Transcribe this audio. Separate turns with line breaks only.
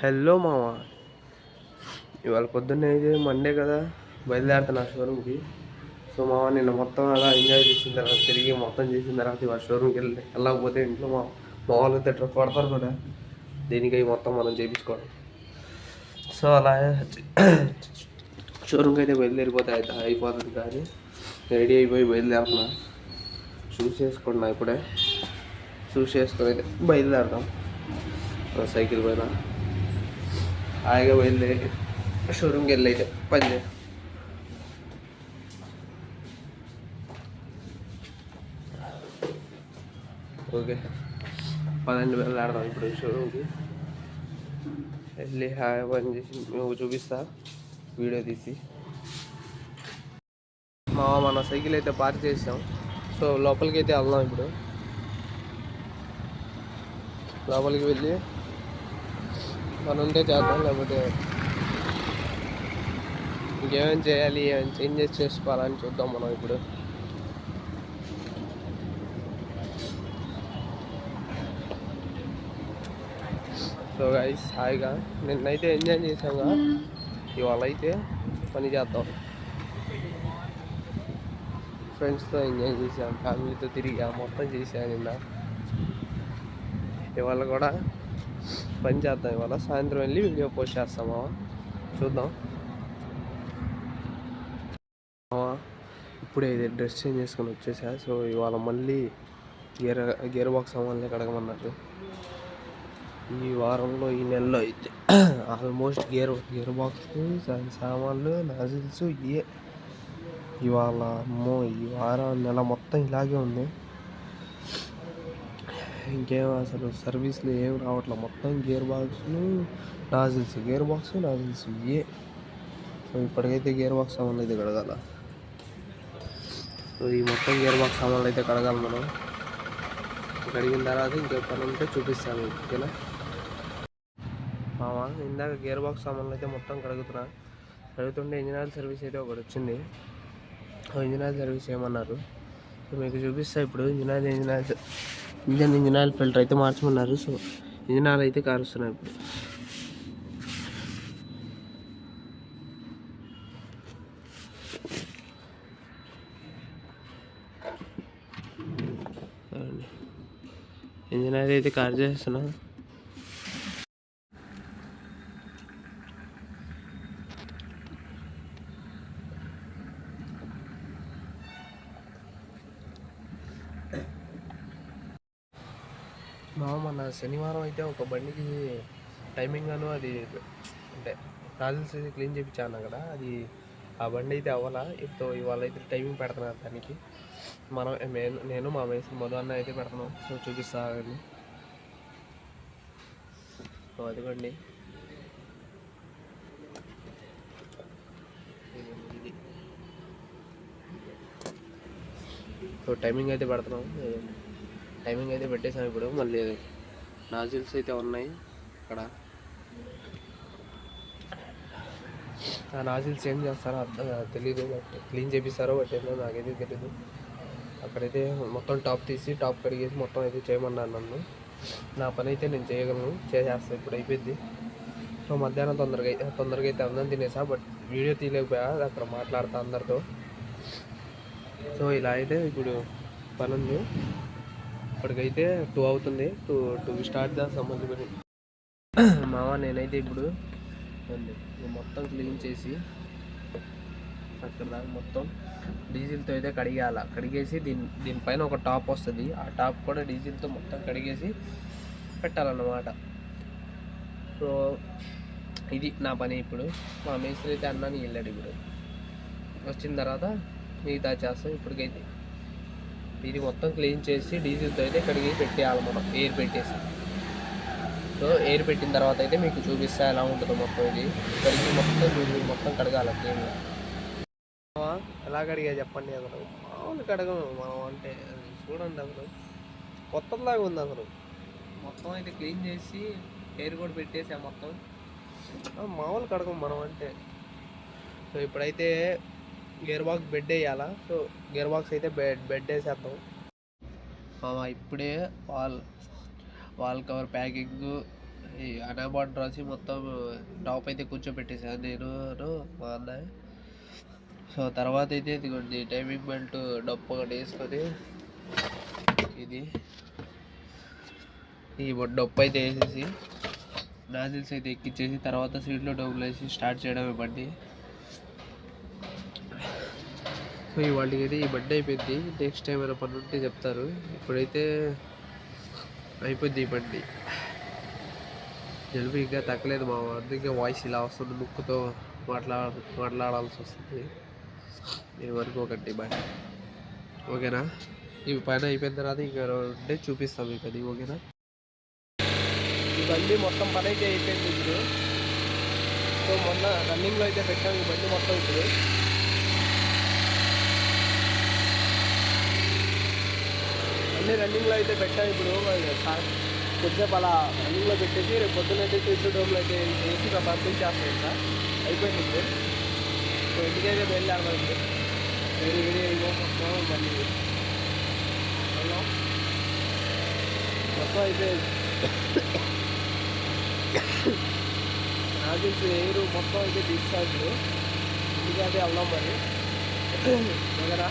Hello మామ, ఇవాళ పొద్దున్నే అయితే మండే కదా, బయలుదేరుతున్నా షోరూమ్కి. సో మామ నిన్న మొత్తం అలా ఎంజాయ్ చేసిన తర్వాత తిరిగి మొత్తం చేసిన తర్వాత ఇవాళ షోరూమ్కి వెళ్ళకపోతే ఇంట్లో మా మామూలు తిట్టరు, కొడతారు కూడా. దీనికి మొత్తం మనం చేయించుకోవాలి. సో అలా షోరూమ్కి అయితే బయలుదేరిపోతే అయిపోతుంది. కానీ రెడీ అయిపోయి బయలుదేరుతున్నా. షూస్ వేసుకున్నా ఇప్పుడే. షూస్ వేసుకొని అయితే బయలుదేరుతాం సైకిల్ పైన. హాయిగా వెళ్ళి షోరూమ్కి వెళ్ళి అయితే పని చేయాలి. ఓకే, పదండి వెళ్ళాడదాం ఇప్పుడు షోరూమ్కి వెళ్ళి హాయిగా పని చేసి మేము చూపిస్తా వీడియో తీసి. మన సైకిల్ అయితే పార్క్ చేసాం. సో లోపలికి అయితే వెళ్దాం. ఇప్పుడు లోపలికి వెళ్ళి పని ఉంటే చేద్దాం, లేకపోతే ఇంకేమేమి చేయాలి, ఏమైనా చేంజెస్ చేసుకోవాలని చూద్దాం మనం ఇప్పుడు. సో గైస్, హాయిగా నిన్నైతే ఎంజాయ్ చేసాంగా, ఇవాళ అయితే పని చేద్దాం. ఫ్రెండ్స్తో ఎంజాయ్ చేసాం, ఫ్యామిలీతో తిరిగా, మొత్తం చేసాను నిన్న. ఇవాళ కూడా పని చేద్దాం. ఇవాళ సాయంత్రం వెళ్ళి వీడియో పోస్ట్ చేస్తామా, చూద్దాం. ఇప్పుడే ఇది డ్రెస్ చేంజ్ చేసుకొని వచ్చేసా. సో ఇవాళ మళ్ళీ గేర్ బాక్స్ సామాన్లు కడగమన్నారు. ఈ వారంలో, ఈ నెలలో అయితే ఆల్మోస్ట్ గేర్ బాక్స్ సామాన్లు, నాజిల్స్ ఇవాళ ఈ వారం నెల మొత్తం ఇలాగే ఉంది. ఇంకేం అసలు సర్వీస్లు ఏం రావట్లేదు. మొత్తం గేర్ బాక్స్లు, నాజిల్స్ సో ఇప్పటికైతే గేర్ బాక్స్ సామాన్లు అయితే కడగాల. సో ఈ మొత్తం గేర్ బాక్స్ సామాన్లు అయితే కడగాలి మనం. కడిగిన తర్వాత ఇంకే పని ఉంటే చూపిస్తాను, ఓకేనా మామ. ఇందాక గేర్ బాక్స్ సామాన్లు అయితే మొత్తం కడుగుతుంటే ఇంజిన్ ఆయిల్ సర్వీస్ అయితే ఒకటి వచ్చింది. ఇంజిన్ ఆయిల్ సర్వీస్ ఏమన్నారు, సో మీకు చూపిస్తా ఇప్పుడు. ఇంజిన్ ఆయిల్ ఫిల్టర్ అయితే మార్చమన్నారు. సో ఇంజిన్ ఆయిల్ అయితే కారుస్తున్నాయి ఇప్పుడు. ఇంజిన్ ఆయిల్ అయితే కార్ చేస్తున్నా. మన శనివారం అయితే ఒక బండికి టైమింగ్ అను అది అంటే నాజిల్స్ అయితే క్లీన్ చేయించాను కదా, అది ఆ బండి అయితే అవ్వాలా. ఇప్పుడు ఇవాళ అయితే టైమింగ్ పెడుతున్నారు దానికి. నేను మా మేస్త్రి మొదలన్న అయితే పెడుతున్నాం. సో చూపిస్తాను. సో అదిగోండి, ఇది. సో టైమింగ్ అయితే పెడుతున్నాం. టైమింగ్ అయితే పెట్టేసాం. ఇప్పుడు మళ్ళీ నాజిల్స్ అయితే ఉన్నాయి అక్కడ. ఆ నాజిల్స్ ఏం చేస్తారో తెలీదు, బట్ క్లీన్ చేపిస్తారో బట్ ఏమో నాకైతే తెలీదు. అక్కడైతే మొత్తం టాప్ తీసి టాప్ కడిగేసి మొత్తం అయితే చేయమన్నాను నన్ను. నా పని అయితే నేను చేయగలను, చేసేస్తాను. ఇప్పుడు అయిపోయింది. సో మధ్యాహ్నం తొందరగా అయితే అన్నం తినేసా, బట్ వీడియో తీయలేకపోయా అక్కడ మాట్లాడుతా అందరితో. సో ఇలా అయితే ఇప్పుడు పని ఉంది. ఇప్పటికైతే 2 అవుతుంది. 2 స్టార్ట్ చేస్తాం మళ్ళీ పని. మామ నేనైతే ఇప్పుడు మొత్తం క్లీన్ చేసి అక్కడ దాకా మొత్తం డీజిల్తో అయితే కడిగేసి దీనిపైన ఒక టాప్ వస్తుంది. ఆ టాప్ కూడా డీజిల్తో మొత్తం కడిగేసి పెట్టాలన్నమాట. సో ఇది నా పని ఇప్పుడు. మా మేస్త్రి అయితే అన్నాని వెళ్ళాడు. ఇప్పుడు వచ్చిన తర్వాత మిగతా చేస్తాం. ఇప్పటికైతే ఇది మొత్తం క్లీన్ చేసి డీజిల్తో అయితే కడిగి పెట్టేయాలి మనం, ఎయిర్ పెట్టేసి. సో ఎయిర్ పెట్టిన తర్వాత అయితే మీకు చూపిస్తా ఎలా ఉంటుందో మొత్తం. ఇది కడిగి మొత్తం కడగాలి క్లీన్గా. ఎలా కడిగా చెప్పండి. అసలు మామూలు కడగము మనం, అంటే చూడండి అసలు కొత్తలాగా ఉంది. అసలు మొత్తం అయితే క్లీన్ చేసి ఎయిర్ కూడా పెట్టేసా మొత్తం. మామూలు కడగము మనం అంటే. సో ఇప్పుడైతే గేర్ బాక్స్ బెడ్ వేయాలా. సో గేర్ బాక్స్ అయితే బెడ్ వేసేద్దాం. ఇప్పుడే వాల్ కవర్ ప్యాకింగ్ ఈ అనాబాట్ రాసి మొత్తం టాప్ అయితే కూర్చోబెట్టేసాను నేను మా అన్న. సో తర్వాత అయితే ఇదిగోండి టైమింగ్ బెల్ట్ డప్పు ఒకటి వేసుకొని ఇది ఈ డప్పు అయితే వేసేసి నాజిల్స్ అయితే ఎక్కించేసి తర్వాత సీట్లో డబ్బులు వేసి స్టార్ట్ చేయడమే బండి. సో ఇవాళకి అయితే ఈ బండి అయిపోయింది. నెక్స్ట్ టైం ఏమైనా పని ఉంటే చెప్తారు. ఇప్పుడైతే అయిపోయింది ఈ బండి. జలుబు ఇంకా తగ్గలేదు మా అందుకే వాయిస్ ఇలా వస్తుంది, ముక్కుతో మాట్లాడాల్సి వస్తుంది. ఏమనుకోకండి బాయ్. ఓకేనా? ఇవి పైన అయిపోయిన తర్వాత ఇంకా ఉంటే చూపిస్తాం మీకు అది. ఓకేనా? ఈ బండి మొత్తం పని అయితే అయిపోయింది ఇప్పుడు. సో మొన్న రన్నింగ్లో అయితే పెట్టాము ఈ బండి మొత్తం. ఇప్పుడు అన్ని రన్నింగ్లో అయితే పెట్టాము. ఇప్పుడు కొద్దిసేపు అలా రన్నింగ్లో పెట్టేసి రేపు పొద్దున్న అయితే స్వీట్ డోమ్లో అయితే వేసి పంపించేస్తాం. ఇంకా అయిపోయింది ఇప్పుడు. సో ఇంటికైతే బయలుదేరమండి. వేరే అయిపోతున్నాం మళ్ళీ మొత్తం అయితే నాకు తెలిసి ఎయిర్ మొత్తం అయితే డిశ్చార్జ్. ఇంటికైతే వెళ్దాం మరి. ఓకేనా?